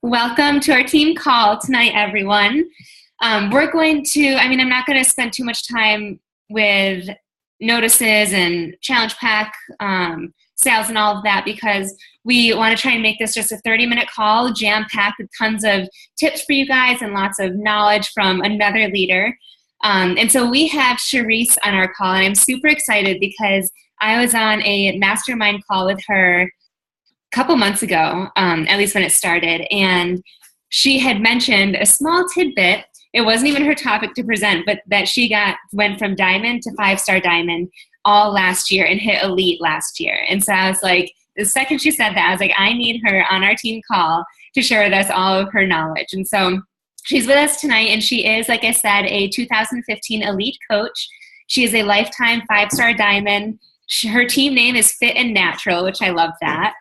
Welcome to our team call tonight, everyone. We're going to, I'm not going to spend too much time with notices and challenge pack sales and all of that because we want to try and make this just a 30-minute call, jam-packed with tons of tips for you guys and lots of knowledge from another leader. And so we have Charise on our call, and I'm super excited because I was on a mastermind call with her couple months ago, at least when it started, and she had mentioned a small tidbit. It wasn't even her topic to present, but that she went from diamond to 5-star diamond all last year and hit elite last year. And so I was like, the second she said that, I was like, I need her on our team call to share with us all of her knowledge. And so she's with us tonight, and she is, like I said, a 2015 elite coach. She is a lifetime 5-star diamond. Her team name is Fit and Natural, which I love that.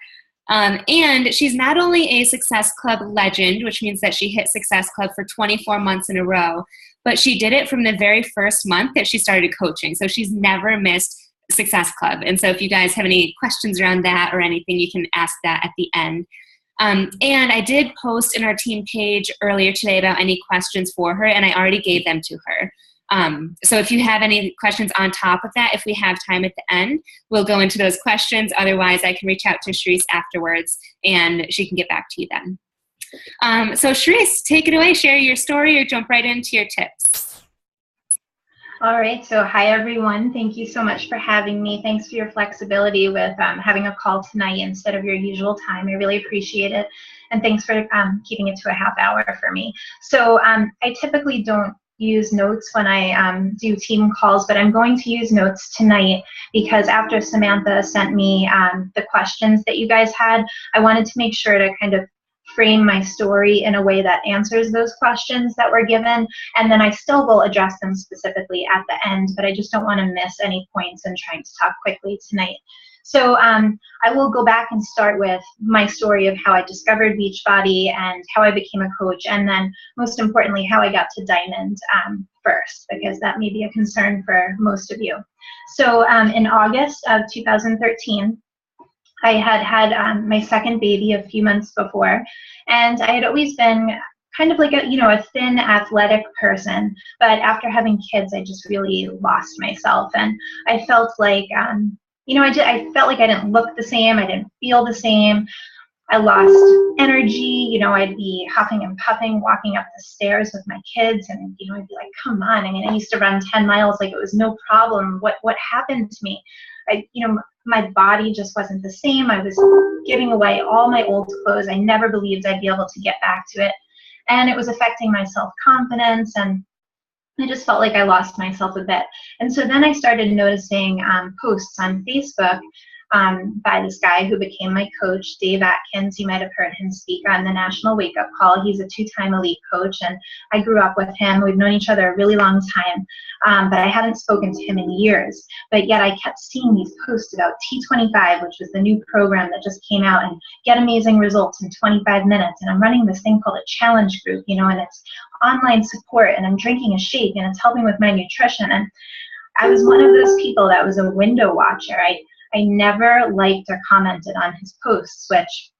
And she's not only a Success Club legend, which means that she hit Success Club for 24 months in a row, but she did it from the very first month that she started coaching. So she's never missed Success Club. And so if you guys have any questions around that or anything, you can ask that at the end. And I did post in our team page earlier today about any questions for her, and I already gave them to her. So if you have any questions on top of that, if we have time at the end, we'll go into those questions. Otherwise, I can reach out to Charise afterwards, and she can get back to you then. So Charise, take it away. Share your story or jump right into your tips. All right. So hi, everyone. Thank you so much for having me. Thanks for your flexibility with having a call tonight instead of your usual time. I really appreciate it. And thanks for keeping it to a half hour for me. So I typically don't use notes when I do team calls, but I'm going to use notes tonight because after Samantha sent me the questions that you guys had, I wanted to make sure to kind of frame my story in a way that answers those questions that were given, and then I still will address them specifically at the end, but I just don't want to miss any points in trying to talk quickly tonight. So I will go back and start with my story of how I discovered Beachbody and how I became a coach, and then most importantly, how I got to Diamond first, because that may be a concern for most of you. So in August of 2013, I had my second baby a few months before, and I had always been kind of like a thin, athletic person. But after having kids, I just really lost myself, and I felt like I felt like I didn't look the same. I didn't feel the same. I lost energy. I'd be huffing and puffing, walking up the stairs with my kids, and I'd be like, "Come on!" I used to run 10 miles like it was no problem. What happened to me? My body just wasn't the same. I was giving away all my old clothes. I never believed I'd be able to get back to it, and it was affecting my self-confidence, and I just felt like I lost myself a bit. And so then I started noticing posts on Facebook by this guy who became my coach, Dave Atkins. You might have heard him speak on the National Wake Up Call. He's a 2-time elite coach, and I grew up with him. We've known each other a really long time, but I hadn't spoken to him in years. But yet I kept seeing these posts about T25, which was the new program that just came out, and get amazing results in 25 minutes. And I'm running this thing called a challenge group, and it's online support, and I'm drinking a shake, and it's helping with my nutrition. And I was one of those people that was a window watcher. I never liked or commented on his posts, which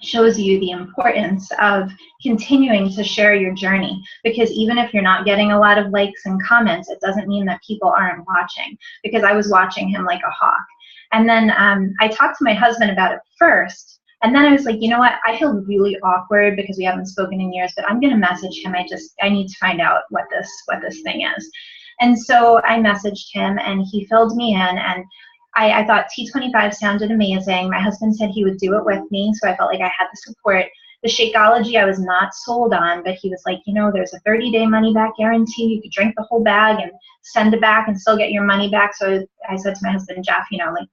shows you the importance of continuing to share your journey, because even if you're not getting a lot of likes and comments, it doesn't mean that people aren't watching, because I was watching him like a hawk. And then I talked to my husband about it first, and then I was like, you know what, I feel really awkward because we haven't spoken in years, but I'm going to message him. I need to find out what this thing is. And so I messaged him, and he filled me in, and I thought T25 sounded amazing. My husband said he would do it with me, so I felt like I had the support. The Shakeology I was not sold on, but he was like, there's a 30-day money-back guarantee. You could drink the whole bag and send it back and still get your money back. So I said to my husband, Jeff,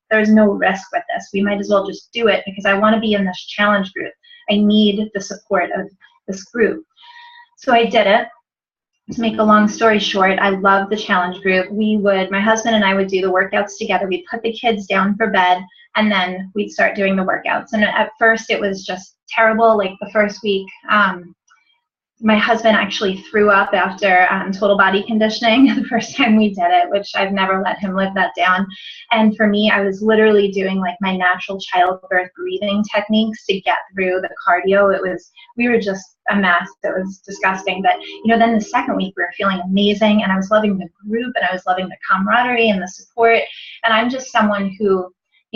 there's no risk with this. We might as well just do it because I want to be in this challenge group. I need the support of this group. So I did it. To make a long story short, I loved the challenge group. My husband and I would do the workouts together. We'd put the kids down for bed, and then we'd start doing the workouts. And at first, it was just terrible. Like the first week, my husband actually threw up after total body conditioning the first time we did it, which I've never let him live that down. And for me, I was literally doing like my natural childbirth breathing techniques to get through the cardio. We were just a mess. It was disgusting. But, then the second week we were feeling amazing, and I was loving the group, and I was loving the camaraderie and the support. And I'm just someone who,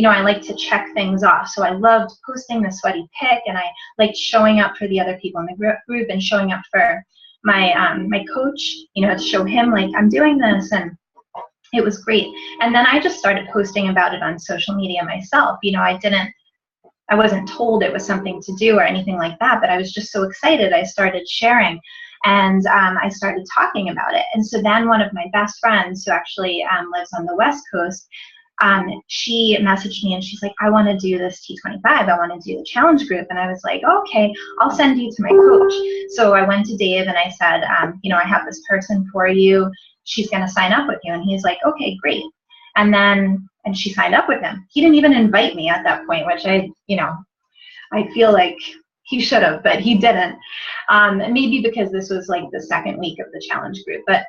I like to check things off. So I loved posting the sweaty pic, and I liked showing up for the other people in the group and showing up for my coach, to show him like I'm doing this, and it was great. And then I just started posting about it on social media myself. I wasn't told it was something to do or anything like that, but I was just so excited. I started sharing, and I started talking about it. And so then one of my best friends, who actually lives on the West Coast, she messaged me and she's like, I want to do this T25. I want to do the challenge group. And I was like, okay, I'll send you to my coach. So I went to Dave and I said, I have this person for you. She's going to sign up with you. And he's like, okay, great. And she signed up with him. He didn't even invite me at that point, which I feel like he should have, but he didn't. Maybe because this was like the second week of the challenge group. But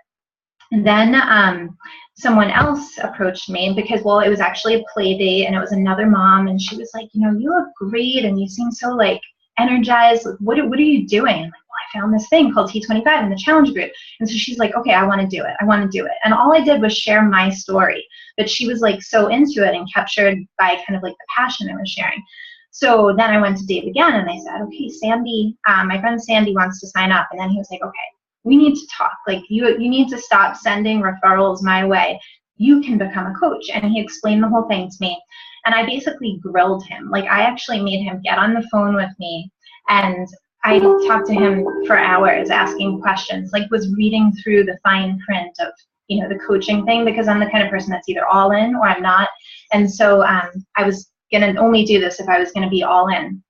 then someone else approached me because, it was actually a play date, and it was another mom, and she was like, you look great, and you seem so like energized. What are you doing? I'm like, I found this thing called T25 in the challenge group. And so she's like, okay, I want to do it. I want to do it. And all I did was share my story, but she was like so into it and captured by kind of like the passion I was sharing. So then I went to Dave again and I said, okay, Sandy, my friend Sandy wants to sign up. And then he was like, okay, we need to talk. Like you need to stop sending referrals my way. You can become a coach. And he explained the whole thing to me. And I basically grilled him. Like I actually made him get on the phone with me, and I talked to him for hours asking questions, like was reading through the fine print of, the coaching thing, because I'm the kind of person that's either all in or I'm not. And so I was going to only do this if I was going to be all in.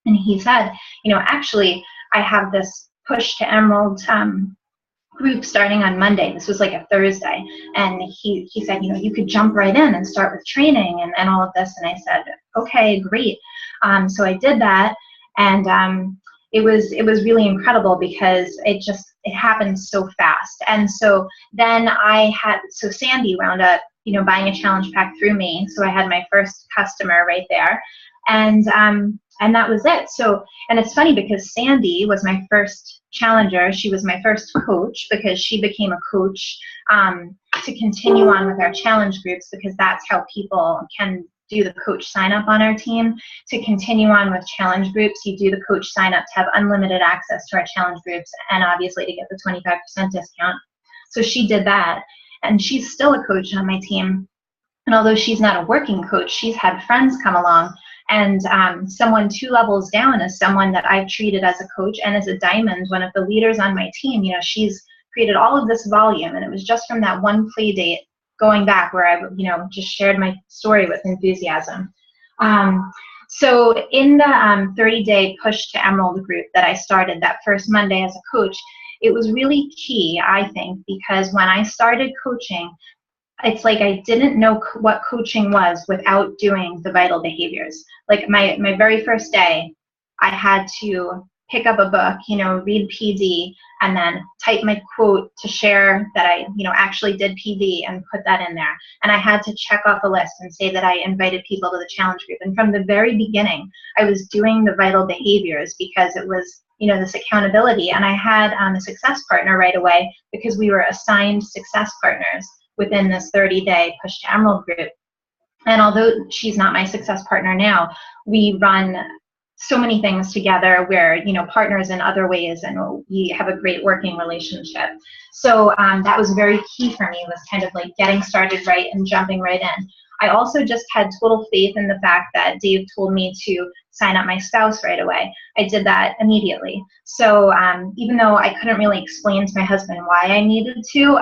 And he said, actually, I have this Push to Emerald group starting on Monday. This was like a Thursday. And he said, you could jump right in and start with training and all of this. And I said, okay, great. So I did that. And it was really incredible because it happened so fast. And so then so Sandy wound up, buying a challenge pack through me. So I had my first customer right there. And that was it. So, and it's funny because Sandy was my first challenger. She was my first coach because she became a coach to continue on with our challenge groups, because that's how people can do the coach sign up on our team. To continue on with challenge groups, you do the coach sign up to have unlimited access to our challenge groups, and obviously to get the 25% discount. So she did that, and she's still a coach on my team. And although she's not a working coach, she's had friends come along. And someone 2 levels down is someone that I've treated as a coach and as a diamond, one of the leaders on my team. She's created all of this volume, and it was just from that one play date going back where I, just shared my story with enthusiasm. So in the 30-day Push to Emerald group that I started that first Monday as a coach, it was really key, I think, because when I started coaching, it's like I didn't know what coaching was without doing the vital behaviors. Like my very first day, I had to pick up a book, read PD, and then type my quote to share that I, actually did PD and put that in there. And I had to check off a list and say that I invited people to the challenge group. And from the very beginning, I was doing the vital behaviors because it was, this accountability. And I had a success partner right away because we were assigned success partners within this 30-day Push to Emerald group. And although she's not my success partner now, we run so many things together. We're, partners in other ways, and we have a great working relationship. So that was very key for me, was kind of like getting started right and jumping right in. I also just had total faith in the fact that Dave told me to sign up my spouse right away. I did that immediately. So even though I couldn't really explain to my husband why I needed to,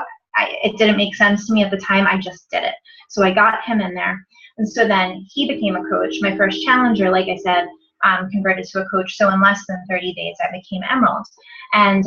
it didn't make sense to me at the time. I just did it. So I got him in there. And so then he became a coach. My first challenger, like I said, converted to a coach. So in less than 30 days, I became Emerald. And,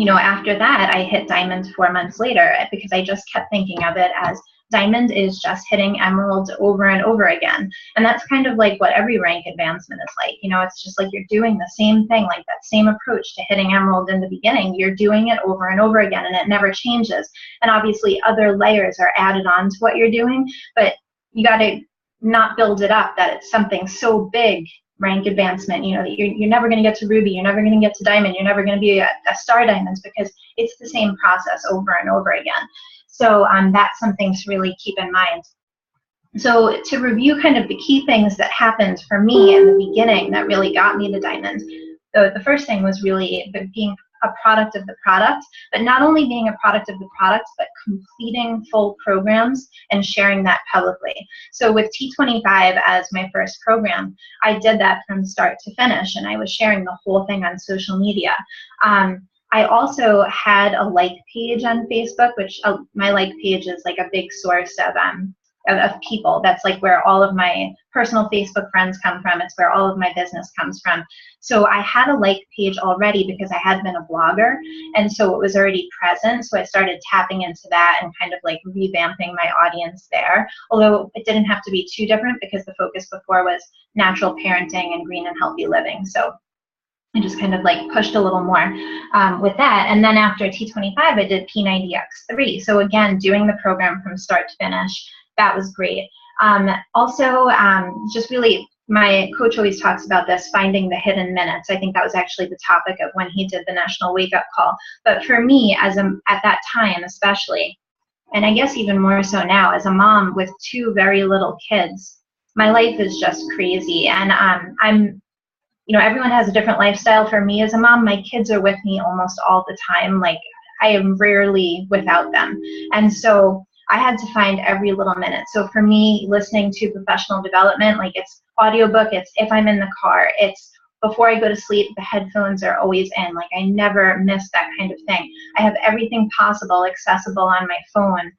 after that, I hit Diamond 4 months later because I just kept thinking of it as Diamond is just hitting emerald over and over again. And that's kind of like what every rank advancement is like. You know, it's just like you're doing the same thing, like that same approach to hitting emerald in the beginning. You're doing it over and over again, and it never changes. And obviously other layers are added on to what you're doing, but you got to not build it up that it's something so big, rank advancement, you know, that you're never going to get to ruby, you're never going to get to diamond, you're never going to be a star diamonds, because it's the same process over and over again. So that's something to really keep in mind. So to review kind of the key things that happened for me in the beginning that really got me to diamond, the first thing was really being a product of the product, but not only being a product of the product, but completing full programs and sharing that publicly. So with T25 as my first program, I did that from start to finish, and I was sharing the whole thing on social media. I also had a like page on Facebook, which my like page is like a big source of people. That's like where all of my personal Facebook friends come from. It's where all of my business comes from. So I had a like page already because I had been a blogger, and so it was already present. So I started tapping into that and kind of like revamping my audience there. Although it didn't have to be too different because the focus before was natural parenting and green and healthy living. So I just kind of like pushed a little more with that. And then after T25, I did P90X3. So again, doing the program from start to finish, that was great. Also, just really, my coach always talks about this, finding the hidden minutes. I think that was actually the topic of when he did the National Wake Up Call. But for me, at that time especially, and I guess even more so now, as a mom with 2 very little kids, my life is just crazy. And you know, everyone has a different lifestyle. For me as a mom, my kids are with me almost all the time. Like, I am rarely without them. And so I had to find every little minute. So for me, listening to professional development, like it's audiobook, it's if I'm in the car, it's before I go to sleep, the headphones are always in. Like, I never miss that kind of thing. I have everything possible accessible on my phone,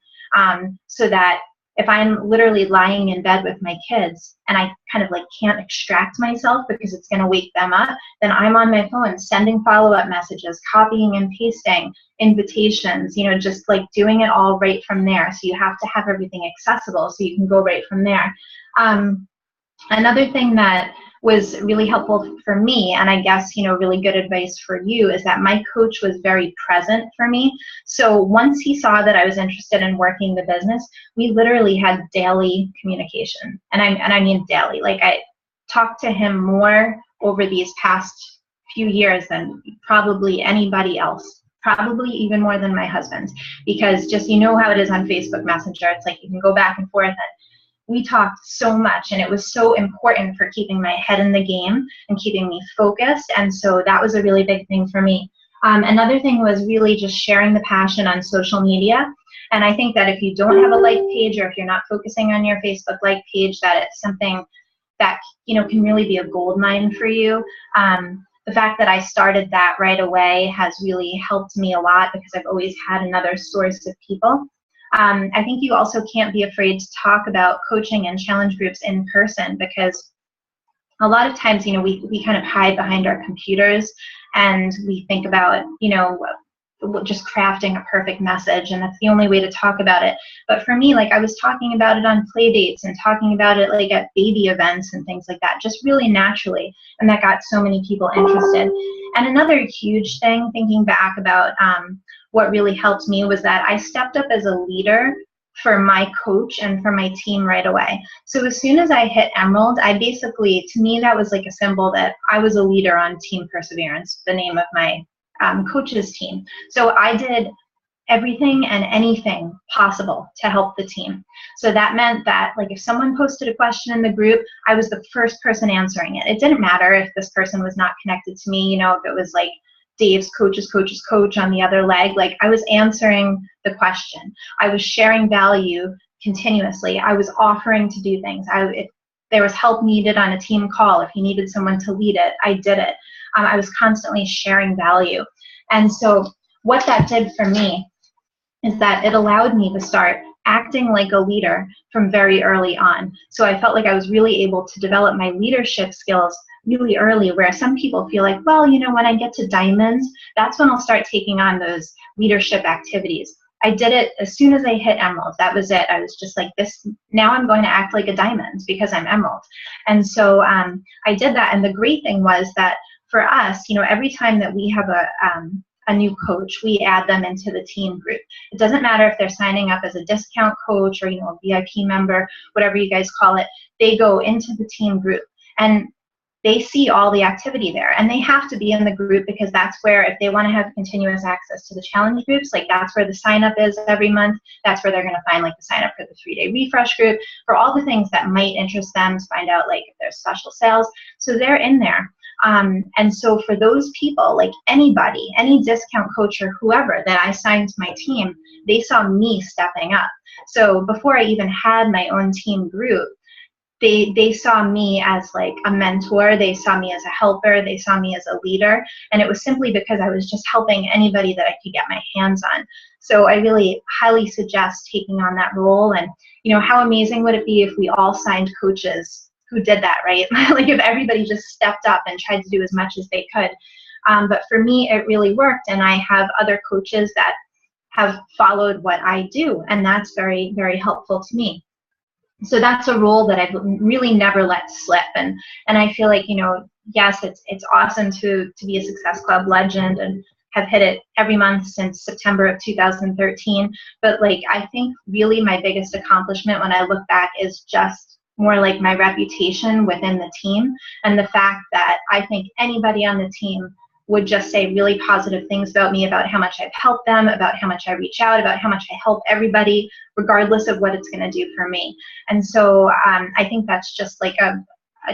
so that if I'm literally lying in bed with my kids and I kind of like can't extract myself because it's going to wake them up, then I'm on my phone sending follow-up messages, copying and pasting invitations, you know, just like doing it all right from there. So you have to have everything accessible so you can go right from there. Another thing that was really helpful for me, and I guess, you know, really good advice for you, is that my coach was very present for me. So once he saw that I was interested in working the business, we literally had daily communication. And I mean daily. Like, I talked to him more over these past few years than probably anybody else. Probably even more than my husband, because just, you know how it is on Facebook Messenger. It's like you can go back and forth, and we talked so much, and it was so important for keeping my head in the game and keeping me focused. And so that was a really big thing for me. Another thing was really just sharing the passion on social media. And I think that if you don't have a like page, or if you're not focusing on your Facebook like page, that it's something that, you know, can really be a gold mine for you. The fact that I started that right away has really helped me a lot, because I've always had another source of people. I think you also can't be afraid to talk about coaching and challenge groups in person, because a lot of times, you know, we kind of hide behind our computers and we think about, you know, just crafting a perfect message, and that's the only way to talk about it. But for me, like, I was talking about it on play dates and talking about it like at baby events and things like that, just really naturally, and that got so many people interested. And another huge thing, thinking back about what really helped me, was that I stepped up as a leader for my coach and for my team right away. So as soon as I hit Emerald, I basically, to me, that was like a symbol that I was a leader on Team Perseverance, the name of my coach's team. So I did everything and anything possible to help the team. So that meant that, like, if someone posted a question in the group, I was the first person answering it. It didn't matter if this person was not connected to me, you know, if it was like Dave's coach's coach on the other leg, like, I was answering the question. I was sharing value continuously. I was offering to do things. If there was help needed on a team call, if you needed someone to lead it, I did it. I was constantly sharing value. And so what that did for me is that it allowed me to start acting like a leader from very early on. So I felt like I was really able to develop my leadership skills really early, where some people feel like, well, you know, when I get to diamonds, that's when I'll start taking on those leadership activities. I did it as soon as I hit emerald. That was it. I was just like, this, now I'm going to act like a diamond because I'm emerald. And so I did that. And the great thing was that for us, every time that we have a new coach, we add them into the team group. It doesn't matter if they're signing up as a discount coach or, a VIP member, whatever you guys call it, they go into the team group and they see all the activity there, and they have to be in the group because that's where, if they want to have continuous access to the challenge groups, like that's where the sign up is every month. That's where they're going to find like the sign up for the 3-day refresh group, for all the things that might interest them, to find out like if there's special sales. So they're in there. And so for those people, like anybody, any discount coach or whoever that I signed to my team, they saw me stepping up. So before I even had my own team group, they saw me as like a mentor, they saw me as a helper, they saw me as a leader, and it was simply because I was just helping anybody that I could get my hands on. So I really highly suggest taking on that role. And how amazing would it be if we all signed coaches who did that, right? Like if everybody just stepped up and tried to do as much as they could. But for me, it really worked, and I have other coaches that have followed what I do, and that's very, very helpful to me. So that's a role that I've really never let slip. And I feel like, yes, it's awesome to be a Success Club legend and have hit it every month since September of 2013. But like, I think really my biggest accomplishment when I look back is just more like my reputation within the team, and the fact that I think anybody on the team would just say really positive things about me, about how much I've helped them, about how much I reach out, about how much I help everybody, regardless of what it's going to do for me. And so I think that's just like a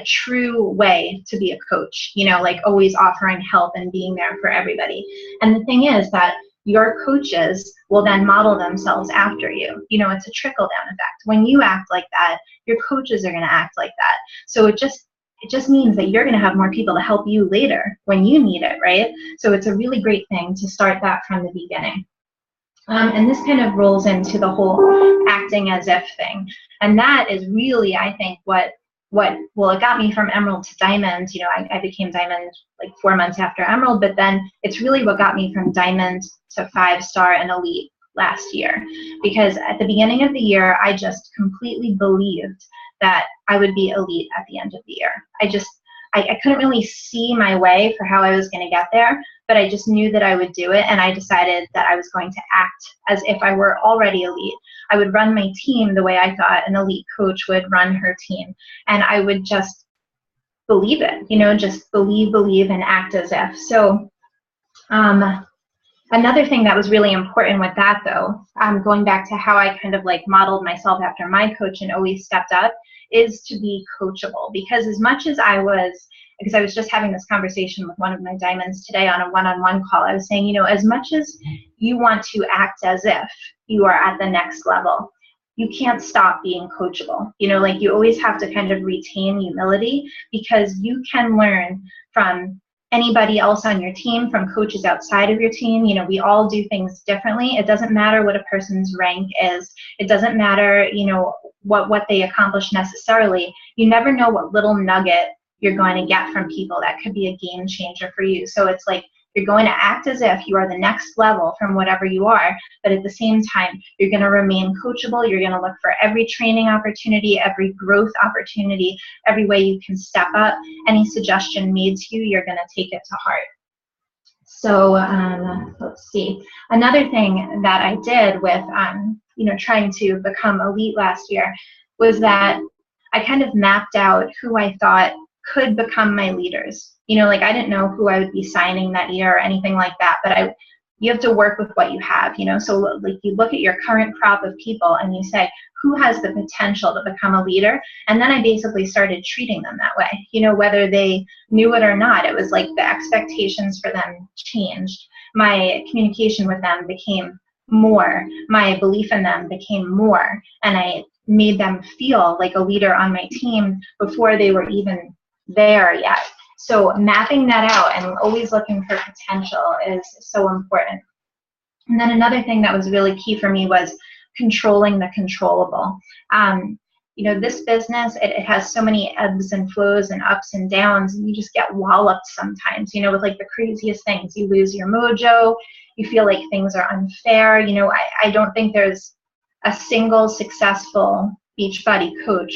true way to be a coach, like always offering help and being there for everybody. And the thing is that your coaches will then model themselves after you. It's a trickle-down effect. When you act like that, your coaches are going to act like that. So it just means that you're going to have more people to help you later when you need it, right? So it's a really great thing to start that from the beginning. And this kind of rolls into the whole acting as if thing. And that is really, I think, well, it got me from emerald to diamond. I became diamond like 4 months after emerald, but then it's really what got me from diamond to 5-star and elite last year. Because at the beginning of the year, I just completely believed that I would be elite at the end of the year. I couldn't really see my way for how I was going to get there, but I just knew that I would do it, and I decided that I was going to act as if I were already elite. I would run my team the way I thought an elite coach would run her team, and I would just believe it, just believe and act as if. So another thing that was really important with that, though, going back to how I kind of like modeled myself after my coach and always stepped up, is to be coachable. Because as much as because I was just having this conversation with one of my diamonds today on a one-on-one call, I was saying, as much as you want to act as if you are at the next level, you can't stop being coachable. Like you always have to kind of retain humility, because you can learn from anybody else on your team, from coaches outside of your team. We all do things differently. It doesn't matter what a person's rank is. It doesn't matter, what they accomplish necessarily. You never know what little nugget you're going to get from people that could be a game changer for you. So it's like you're going to act as if you are the next level from whatever you are, but at the same time, you're going to remain coachable. You're going to look for every training opportunity, every growth opportunity, every way you can step up. Any suggestion made to you, you're going to take it to heart. So let's see. Another thing that I did with trying to become elite last year was that I kind of mapped out who I thought could become my leaders. Like I didn't know who I would be signing that year or anything like that, but you have to work with what you have, So like you look at your current crop of people and you say, who has the potential to become a leader? And then I basically started treating them that way, whether they knew it or not. It was like the expectations for them changed. My communication with them became more. My belief in them became more. And I made them feel like a leader on my team before they were even there yet. So mapping that out and always looking for potential is so important. And then another thing that was really key for me was controlling the controllable. this business, it has so many ebbs and flows and ups and downs, and you just get walloped sometimes, with like the craziest things. You lose your mojo, you feel like things are unfair. I don't think there's a single successful Beachbody coach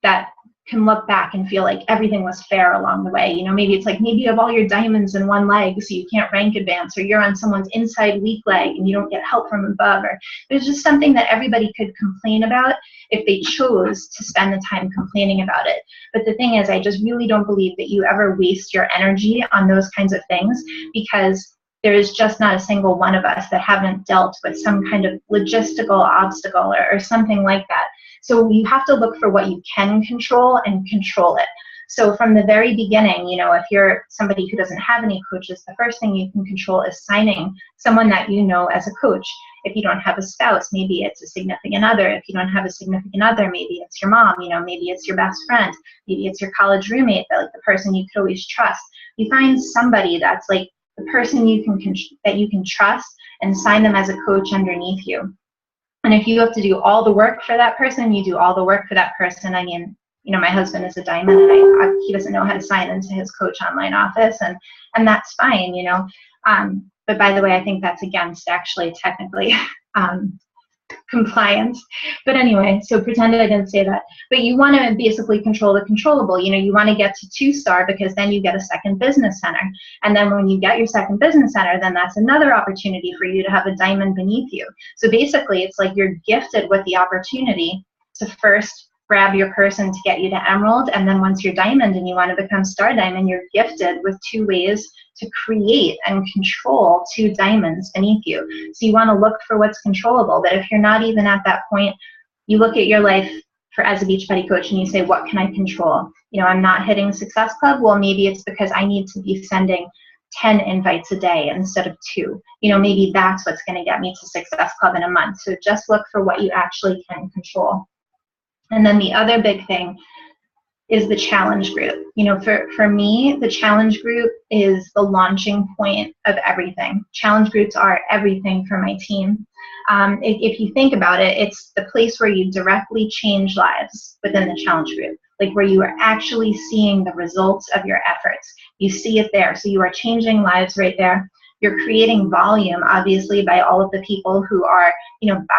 that can look back and feel like everything was fair along the way. Maybe it's like, maybe you have all your diamonds in one leg, so you can't rank advance, or you're on someone's inside weak leg and you don't get help from above, or there's just something that everybody could complain about if they chose to spend the time complaining about it. But the thing is, I just really don't believe that you ever waste your energy on those kinds of things, because there is just not a single one of us that haven't dealt with some kind of logistical obstacle or something like that. So you have to look for what you can control and control it. So from the very beginning, if you're somebody who doesn't have any coaches, the first thing you can control is signing someone that you know as a coach. If you don't have a spouse, maybe it's a significant other. If you don't have a significant other, maybe it's your mom, maybe it's your best friend, maybe it's your college roommate, like the person you could always trust. You find somebody that's like the person that you can trust, and sign them as a coach underneath you. And if you have to do all the work for that person, you do all the work for that person. I mean, my husband is a diamond, and he doesn't know how to sign into his coach online office, and that's fine, But by the way, I think that's against actually technically compliance. But anyway, so pretend I didn't say that. But you want to basically control the controllable. You want to get to 2-star, because then you get a second business center. And then when you get your second business center, then that's another opportunity for you to have a diamond beneath you. So basically, it's like you're gifted with the opportunity to first grab your person to get you to emerald, and then once you're diamond and you want to become star diamond, you're gifted with 2 ways to create and control 2 diamonds beneath you. So you want to look for what's controllable. But if you're not even at that point, you look at your life as a Beachbody coach and you say, what can I control? I'm not hitting Success Club. Well, maybe it's because I need to be sending 10 invites a day instead of 2. Maybe that's what's going to get me to Success Club in a month. So just look for what you actually can control. And then the other big thing is the challenge group. For me, the challenge group is the launching point of everything. Challenge groups are everything for my team. If you think about it, it's the place where you directly change lives within the challenge group, like where you are actually seeing the results of your efforts. You see it there. So you are changing lives right there. You're creating volume, obviously, by all of the people who are,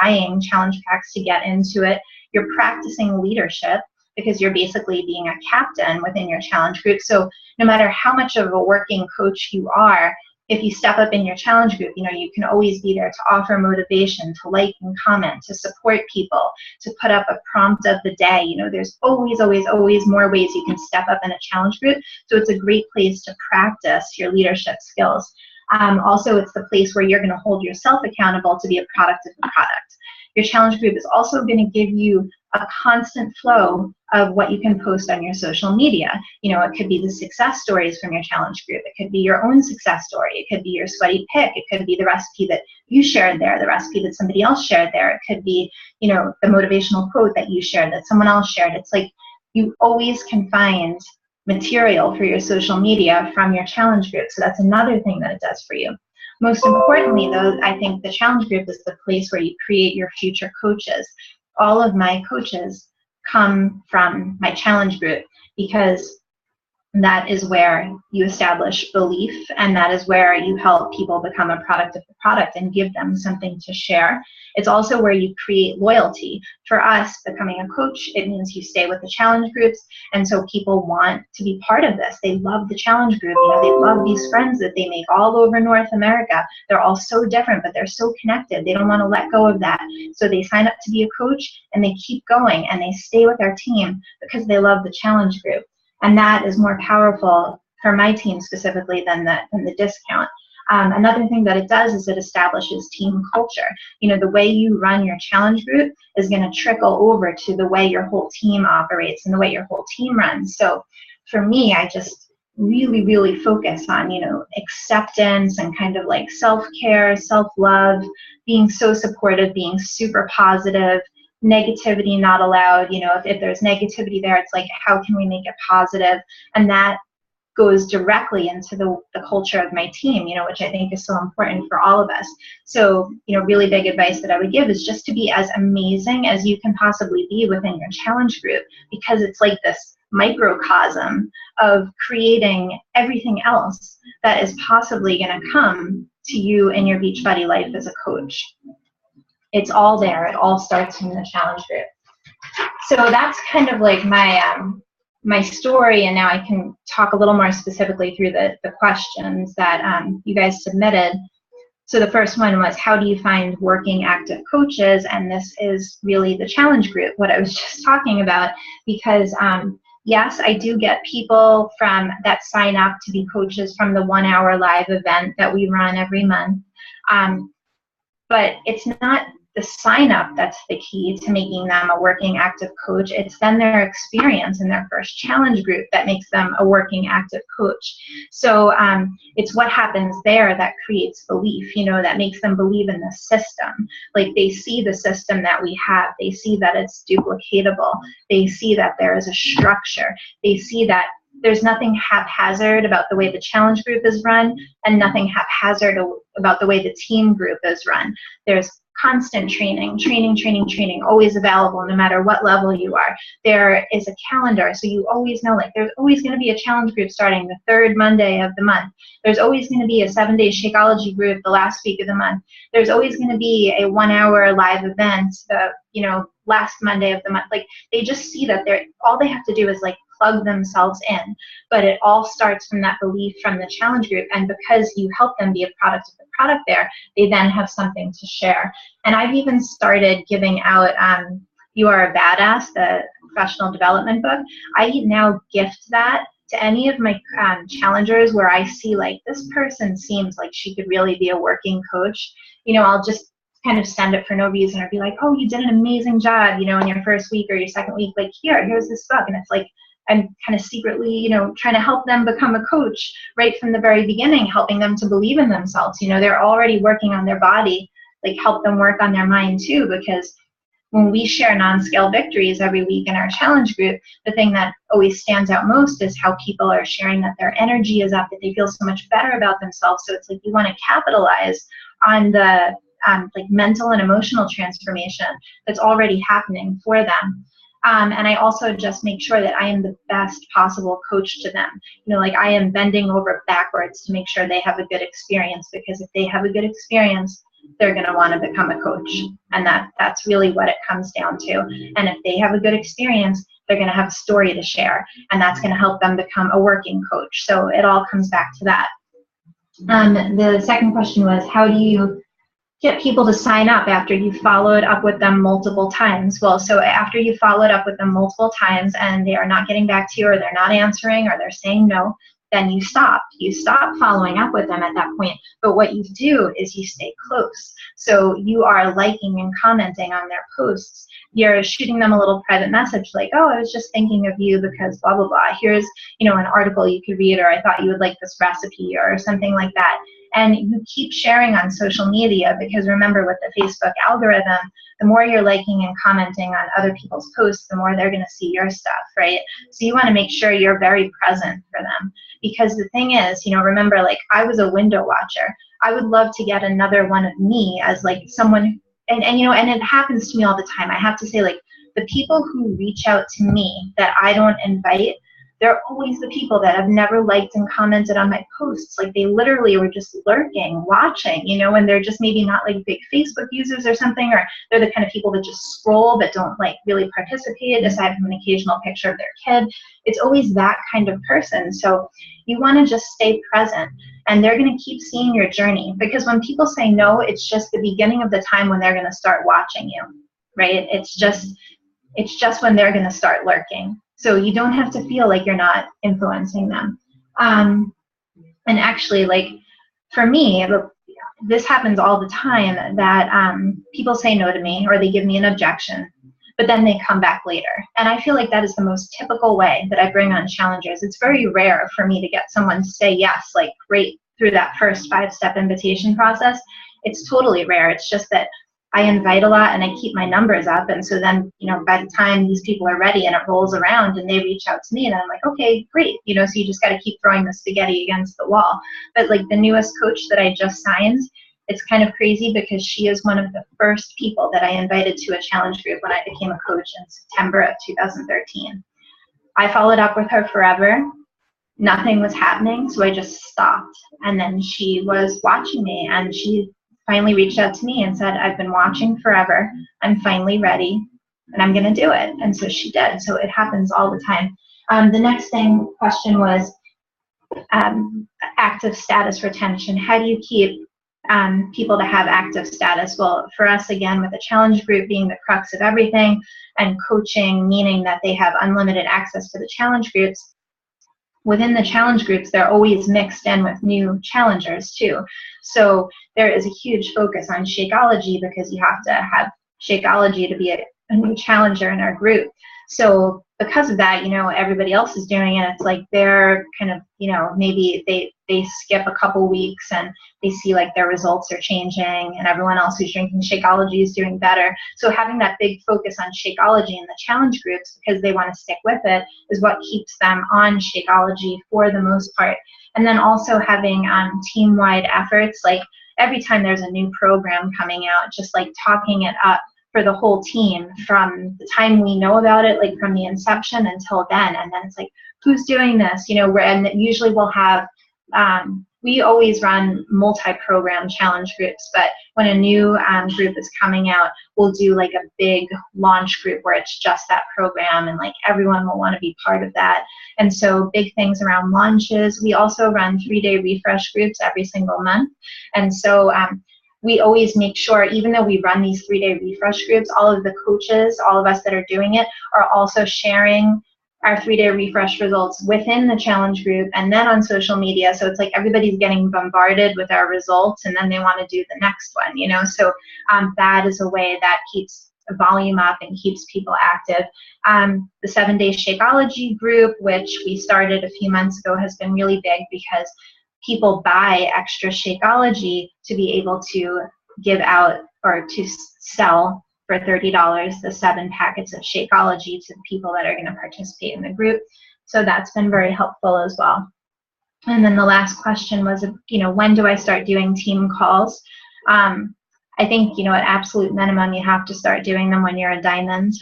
buying challenge packs to get into it. You're practicing leadership, because you're basically being a captain within your challenge group. So no matter how much of a working coach you are, if you step up in your challenge group, you can always be there to offer motivation, to like and comment, to support people, to put up a prompt of the day. There's always, always, always more ways you can step up in a challenge group. So it's a great place to practice your leadership skills. Also, it's the place where you're going to hold yourself accountable to be a product of the product. Your challenge group is also going to give you a constant flow of what you can post on your social media. It could be the success stories from your challenge group. It could be your own success story. It could be your sweaty pic. It could be the recipe that you shared there, the recipe that somebody else shared there. It could be, the motivational quote that you shared that someone else shared. It's like you always can find material for your social media from your challenge group. So that's another thing that it does for you. Most importantly, though, I think the challenge group is the place where you create your future coaches. All of my coaches come from my challenge group, because that is where you establish belief, and that is where you help people become a product of the product and give them something to share. It's also where you create loyalty. For us, becoming a coach, it means you stay with the challenge groups, and so people want to be part of this. They love the challenge group. They love these friends that they make all over North America. They're all so different, but they're so connected. They don't want to let go of that. So they sign up to be a coach, and they keep going, and they stay with our team because they love the challenge group. And that is more powerful for my team specifically than the discount. Another thing that it does is it establishes team culture. The way you run your challenge group is going to trickle over to the way your whole team operates and the way your whole team runs. So for me, I just really, really focus on, acceptance and kind of like self-care, self-love, being so supportive, being super positive. Negativity not allowed. If there's negativity there, it's like, how can we make it positive? And that goes directly into the culture of my team, which I think is so important for all of us. So, really big advice that I would give is just to be as amazing as you can possibly be within your challenge group, because it's like this microcosm of creating everything else that is possibly going to come to you in your Beachbody life as a coach. It's all there. It all starts from the challenge group. So that's kind of like my story, and now I can talk a little more specifically through the questions that you guys submitted. So the first one was, how do you find working active coaches? And this is really the challenge group, what I was just talking about, because yes, I do get people that sign up to be coaches from the 1 hour live event that we run every month. But it's not the sign up that's the key to making them a working active coach. It's then their experience in their first challenge group that makes them a working active coach. So it's what happens there that creates belief, that makes them believe in the system. Like, they see the system that we have. They see that it's duplicatable. They see that there is a structure. They see that there's nothing haphazard about the way the challenge group is run, and nothing haphazard about the way the team group is run. There's constant training, always available no matter what level you are. There is a calendar, so you always know, like, there's always going to be a challenge group starting the third Monday of the month. There's always going to be a 7-day Shakeology group the last week of the month. There's always going to be a 1 hour live event the last Monday of the month. Like, they just see that all they have to do is like plug themselves in. But it all starts from that belief from the challenge group, and because you help them be a product of the product there, they then have something to share. And I've even started giving out You Are a Badass, the professional development book. I now gift that to any of my challengers where I see, like, this person seems like she could really be a working coach. I'll just kind of send it for no reason, or be like, oh, you did an amazing job, in your first week or your second week, like, here's this book. And it's like, I'm kind of secretly, trying to help them become a coach right from the very beginning, helping them to believe in themselves. They're already working on their body, like, help them work on their mind too, because when we share non-scale victories every week in our challenge group, the thing that always stands out most is how people are sharing that their energy is up, that they feel so much better about themselves. So it's like, you want to capitalize on the like mental and emotional transformation that's already happening for them. And I also just make sure that I am the best possible coach to them. Like, I am bending over backwards to make sure they have a good experience, because if they have a good experience, they're going to want to become a coach. And that's really what it comes down to. And if they have a good experience, they're going to have a story to share, and that's going to help them become a working coach. So it all comes back to that. The second question was, how do you get people to sign up after you followed up with them multiple times? Well, so after you followed up with them multiple times and they are not getting back to you, or they're not answering, or they're saying no, then you stop. You stop following up with them at that point. But what you do is you stay close. So you are liking and commenting on their posts. You're shooting them a little private message like, oh, I was just thinking of you because blah, blah, blah. Here's, an article you could read, or I thought you would like this recipe, or something like that. And you keep sharing on social media, because remember, with the Facebook algorithm, the more you're liking and commenting on other people's posts, the more they're going to see your stuff, right? So you want to make sure you're very present for them. Because the thing is, remember, like, I was a window watcher. I would love to get another one of me as, like, someone, and it happens to me all the time. I have to say, like, the people who reach out to me that I don't invite, they're always the people that have never liked and commented on my posts. Like, they literally were just lurking, watching, and they're just maybe not like big Facebook users or something, or they're the kind of people that just scroll but don't like really participate aside from an occasional picture of their kid. It's always that kind of person. So you want to just stay present, and they're going to keep seeing your journey, because when people say no, it's just the beginning of the time when they're going to start watching you, right? It's just when they're going to start lurking. So you don't have to feel like you're not influencing them. And actually, like, for me, this happens all the time, that people say no to me, or they give me an objection, but then they come back later. And I feel like that is the most typical way that I bring on challengers. It's very rare for me to get someone to say yes, like, right through that first 5-step invitation process. It's totally rare. It's just that I invite a lot and I keep my numbers up. And so then, by the time these people are ready and it rolls around and they reach out to me, and I'm like, okay, great. So you just got to keep throwing the spaghetti against the wall. But like the newest coach that I just signed, it's kind of crazy because she is one of the first people that I invited to a challenge group when I became a coach in September of 2013. I followed up with her forever. Nothing was happening, so I just stopped. And then she was watching me, and she finally reached out to me and said, I've been watching forever. I'm finally ready, and I'm going to do it. And so she did. So it happens all the time. The next question was active status retention. How do you keep people to have active status? Well, for us, again, with the challenge group being the crux of everything, and coaching meaning that they have unlimited access to the challenge groups, within the challenge groups, they're always mixed in with new challengers too. So there is a huge focus on Shakeology because you have to have Shakeology to be a new challenger in our group. So because of that, everybody else is doing it. It's like they're kind of, maybe they skip a couple weeks and they see like their results are changing, and everyone else who's drinking Shakeology is doing better. So having that big focus on Shakeology in the challenge groups because they want to stick with it is what keeps them on Shakeology for the most part. And then also having team-wide efforts, like every time there's a new program coming out, just like talking it up for the whole team from the time we know about it, like from the inception until then. And then it's like, who's doing this? And usually we'll have, we always run multi-program challenge groups, but when a new group is coming out, we'll do like a big launch group where it's just that program, and like everyone will want to be part of that. And so big things around launches. We also run 3-day refresh groups every single month. And so we always make sure, even though we run these 3-day refresh groups, all of the coaches, all of us that are doing it, are also sharing our 3-day refresh results within the challenge group and then on social media. So it's like everybody's getting bombarded with our results, and then they want to do the next one, So that is a way that keeps the volume up and keeps people active. The 7-day Shakeology group, which we started a few months ago, has been really big because people buy extra Shakeology to be able to give out or to sell for $30 the 7 packets of Shakeology to the people that are going to participate in the group. So that's been very helpful as well. And then the last question was, when do I start doing team calls? I think, at absolute minimum, you have to start doing them when you're a diamond.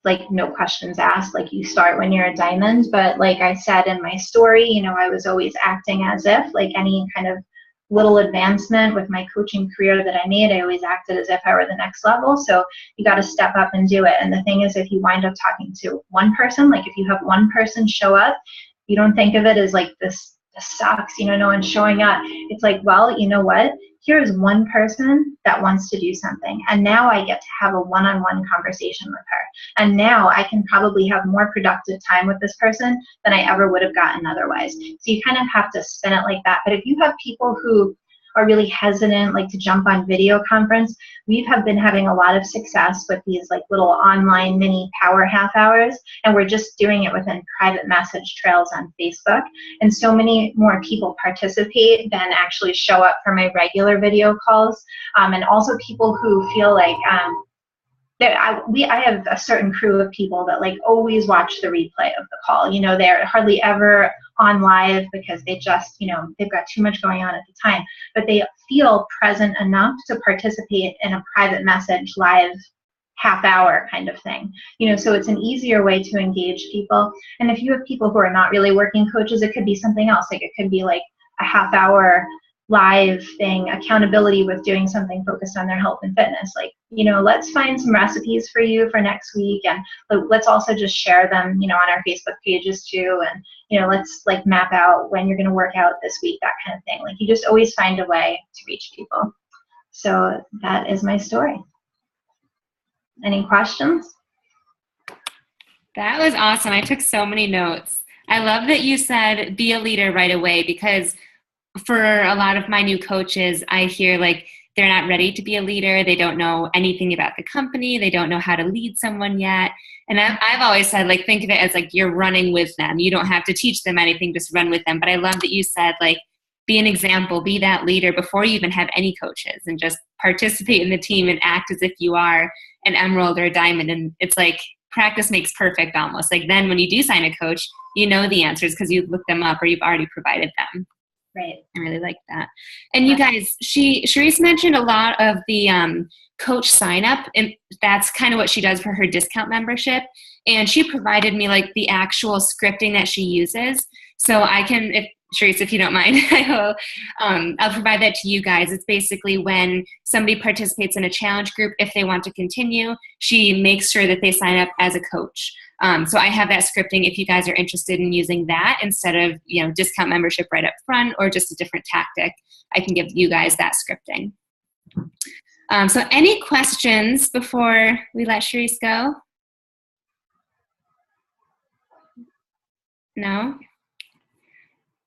Like no questions asked, like you start when you're a diamond. But like I said in my story, I was always acting as if, like any kind of little advancement with my coaching career that I made, I always acted as if I were the next level. So you got to step up and do it. And the thing is, if you wind up talking to one person, like if you have one person show up, you don't think of it as like this sucks, no one's showing up. It's like, well, you know what? Here's one person that wants to do something, and now I get to have a one-on-one conversation with her. And now I can probably have more productive time with this person than I ever would have gotten otherwise. So you kind of have to spin it like that. But if you have people who are really hesitant, like to jump on video conference, we have been having a lot of success with these like little online mini power half hours, and we're just doing it within private message trails on Facebook. And so many more people participate than actually show up for my regular video calls. And also people who feel like, I have a certain crew of people that like always watch the replay of the call. They're hardly ever on live because they just, they've got too much going on at the time, but they feel present enough to participate in a private message live half hour kind of thing. So it's an easier way to engage people. And if you have people who are not really working coaches, it could be something else. Like it could be like a half hour live thing, accountability with doing something focused on their health and fitness. Like, let's find some recipes for you for next week, and let's also just share them, on our Facebook pages too. And, let's like map out when you're going to work out this week, that kind of thing. Like you just always find a way to reach people. So that is my story. Any questions? That was awesome. I took so many notes. I love that you said be a leader right away, because for a lot of my new coaches, I hear like they're not ready to be a leader. They don't know anything about the company. They don't know how to lead someone yet. And I've always said, like, think of it as like you're running with them. You don't have to teach them anything, just run with them. But I love that you said, like, be an example, be that leader before you even have any coaches, and just participate in the team and act as if you are an emerald or a diamond. And it's like practice makes perfect almost. Like then when you do sign a coach, you know the answers because you've looked them up or you've already provided them. Right. I really like that. And you guys, Charise mentioned a lot of the coach sign up, and that's kind of what she does for her discount membership. And she provided me like the actual scripting that she uses. So I can, if Charise, if you don't mind, I'll provide that to you guys. It's basically when somebody participates in a challenge group, if they want to continue, she makes sure that they sign up as a coach. So I have that scripting if you guys are interested in using that instead of, discount membership right up front or just a different tactic. I can give you guys that scripting. So any questions before we let Charise go? No?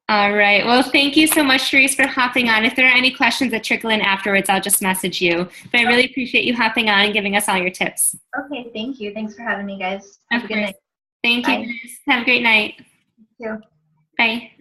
All right. Well, thank you so much, Charise, for hopping on. If there are any questions that trickle in afterwards, I'll just message you. But I really appreciate you hopping on and giving us all your tips. Okay, thank you. Thanks for having me, guys. Have a good night. Thank you, guys. Have a great night. You too. Bye.